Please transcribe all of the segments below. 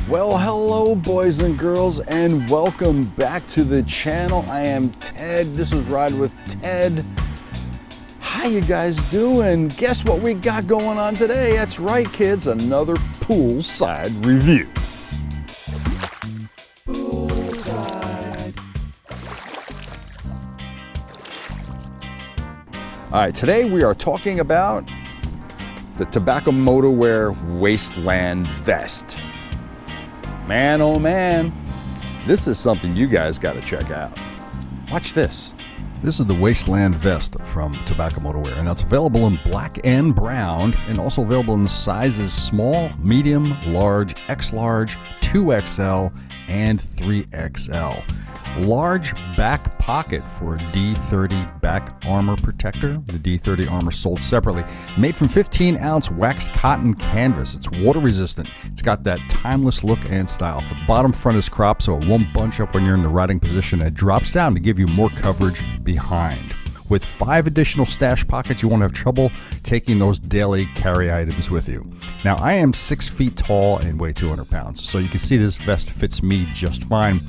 Well, hello boys and girls, and welcome back to the channel. I am Ted. This is Ride with Ted. How you guys doing? Guess what we got going on today? That's right, kids, another poolside review. Poolside. All right, today we are talking about the Tobacco Motorwear Wasteland vest. Man, oh man, this is something you guys got to check out. Watch this. This is the Wasteland vest from Tobacco Motorwear, and it's available in black and brown, and also available in the sizes small, medium, large, X-large, 2XL, and 3XL. Large back pocket for a D30 back armor protector. The D30 armor sold separately. Made from 15-ounce waxed cotton canvas. It's water resistant. It's got that timeless look and style. The bottom front is cropped so it won't bunch up when you're in the riding position. It drops down to give you more coverage behind. With 5 additional stash pockets, you won't have trouble taking those daily carry items with you. Now, I am 6 feet tall and weigh 200 pounds, so you can see this vest fits me just fine.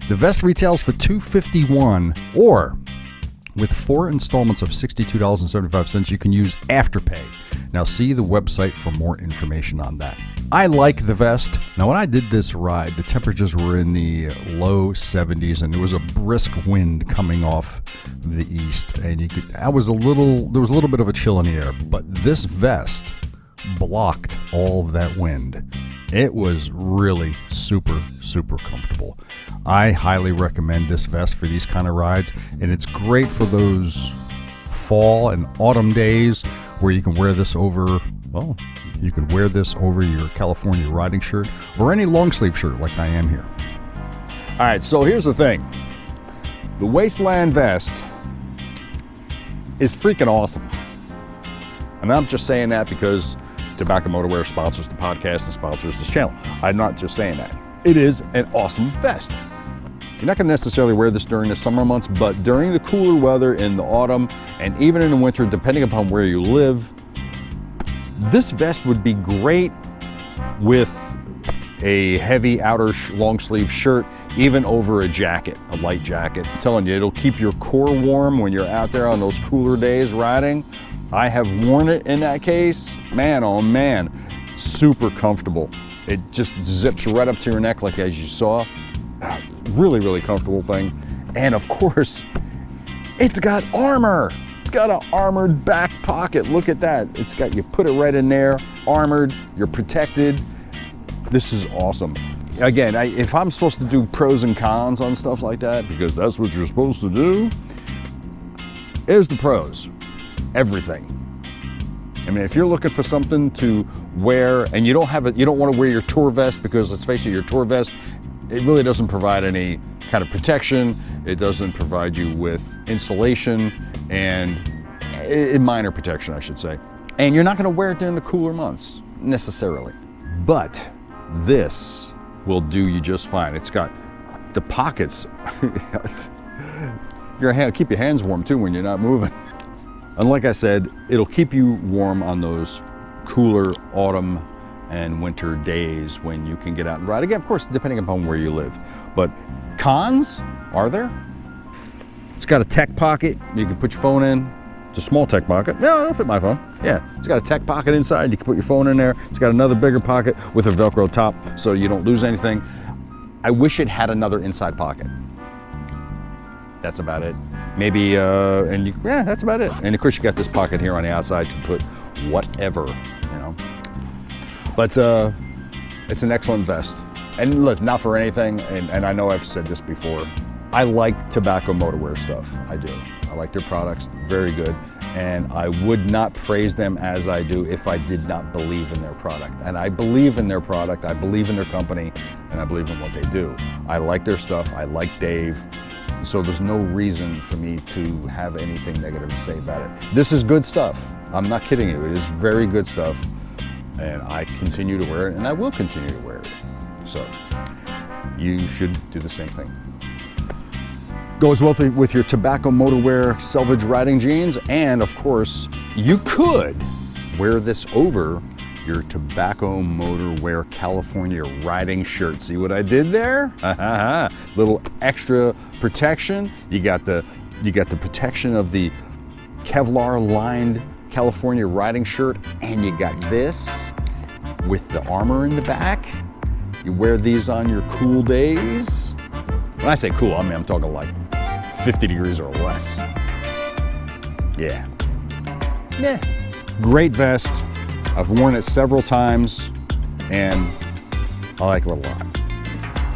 The vest retails for $251, or with 4 installments of $62.75, you can use Afterpay. Now see the website for more information on that. I like the vest. Now when I did this ride, the temperatures were in the low 70s and there was a brisk wind coming off the east, and there was a little bit of a chill in the air, but this vest blocked all of that wind. It was really super comfortable. I highly recommend this vest for these kind of rides, and it's great for those fall and autumn days where you can wear this over, well, you can wear this over your California riding shirt or any long sleeve shirt like I am here. All right, so here's the thing. The Wasteland vest is freaking awesome. And I'm just saying that because Tobacco Motorwear sponsors the podcast and sponsors this channel. I'm not just saying that. It is an awesome vest. You're not going to necessarily wear this during the summer months, but during the cooler weather in the autumn and even in the winter, depending upon where you live, this vest would be great with a heavy outer long sleeve shirt, even over a jacket, a light jacket. I'm telling you, it'll keep your core warm when you're out there on those cooler days riding. I have worn it in that case. Man, oh man, super comfortable. It just zips right up to your neck like as you saw. Really comfortable thing. And of course, it's got armor. It's got an armored back pocket. Look at that. It's got, you put it right in there, armored, you're protected. This is awesome. Again, if I'm supposed to do pros and cons on stuff like that, because that's what you're supposed to do, here's the pros. Everything. I mean, if you're looking for something to wear and you don't want to wear your tour vest, because let's face it, your tour vest, it really doesn't provide any kind of protection. It doesn't provide you with insulation and minor protection, I should say. And you're not going to wear it during the cooler months necessarily. But this will do you just fine. It's got the pockets. Keep your hands warm too when you're not moving. And like I said, it'll keep you warm on those cooler autumn and winter days when you can get out and ride. Again, of course, depending upon where you live. But cons, are there? It's got a tech pocket. You can put your phone in. It's a small tech pocket. No, it'll fit my phone. Yeah, it's got a tech pocket inside. You can put your phone in there. It's got another bigger pocket with a Velcro top so you don't lose anything. I wish it had another inside pocket. That's about it. Maybe, yeah, that's about it. And of course you got this pocket here on the outside to put whatever, you know. But it's an excellent vest. And listen, not for anything, and I know I've said this before, I like Tobacco Motorwear stuff, I do. I like their products, very good. And I would not praise them as I do if I did not believe in their product. And I believe in their product, I believe in their company, and I believe in what they do. I like their stuff, I like Dave. So there's no reason for me to have anything negative to say about it. This is good stuff. I'm not kidding you. It is very good stuff. And I continue to wear it, and I will continue to wear it. So you should do the same thing. Goes well with your Tobacco Motorwear selvage riding jeans, and of course, you could wear this over your Tobacco Motorwear California riding shirt. See what I did there? Little extra protection. You got the protection of the Kevlar lined California riding shirt, and you got this with the armor in the back. You wear these on your cool days. When I say cool, I mean I'm talking like 50 degrees or less. Yeah. Great vest. I've worn it several times and I like it a lot.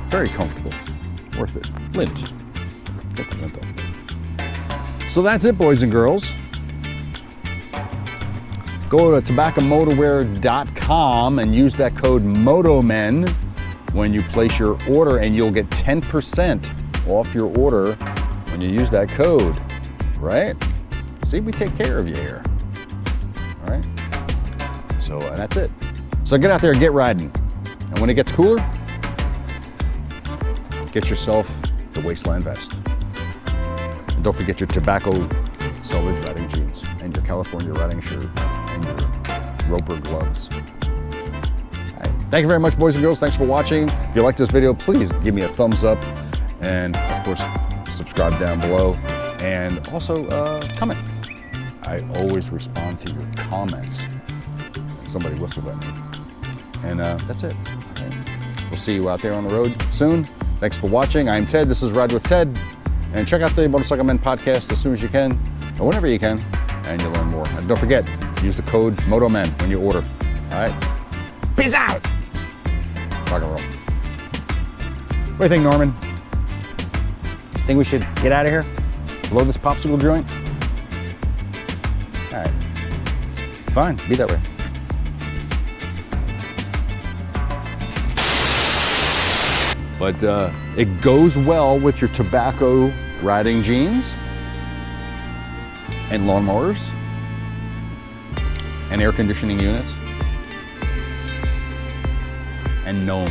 Very comfortable. Worth it. Lint. Get the lint off. So that's it, boys and girls. Go to tobaccomotorwear.com and use that code MOTOMEN when you place your order, and you'll get 10% off your order when you use that code, right? See, we take care of you here, all right? So that's it. So get out there and get riding. And when it gets cooler, get yourself the Wasteland vest. And don't forget your tobacco selvage riding jeans and your California riding shirt and your Roper gloves. All right. Thank you very much, boys and girls. Thanks for watching. If you like this video, please give me a thumbs up. And of course, subscribe down below. And also comment. I always respond to your comments. Somebody whistled at me. And that's it. Okay. We'll see you out there on the road soon. Thanks for watching. I'm Ted. This is Ride with Ted. And check out the Motorcycle Men podcast as soon as you can, or whenever you can, and you'll learn more. And don't forget, use the code MOTOMEN when you order. All right? Peace out! Rock and roll. What do you think, Norman? Think we should get out of here? Blow this popsicle joint? All right. Fine, be that way. But it goes well with your tobacco riding jeans and lawnmowers and air conditioning units and gnomes.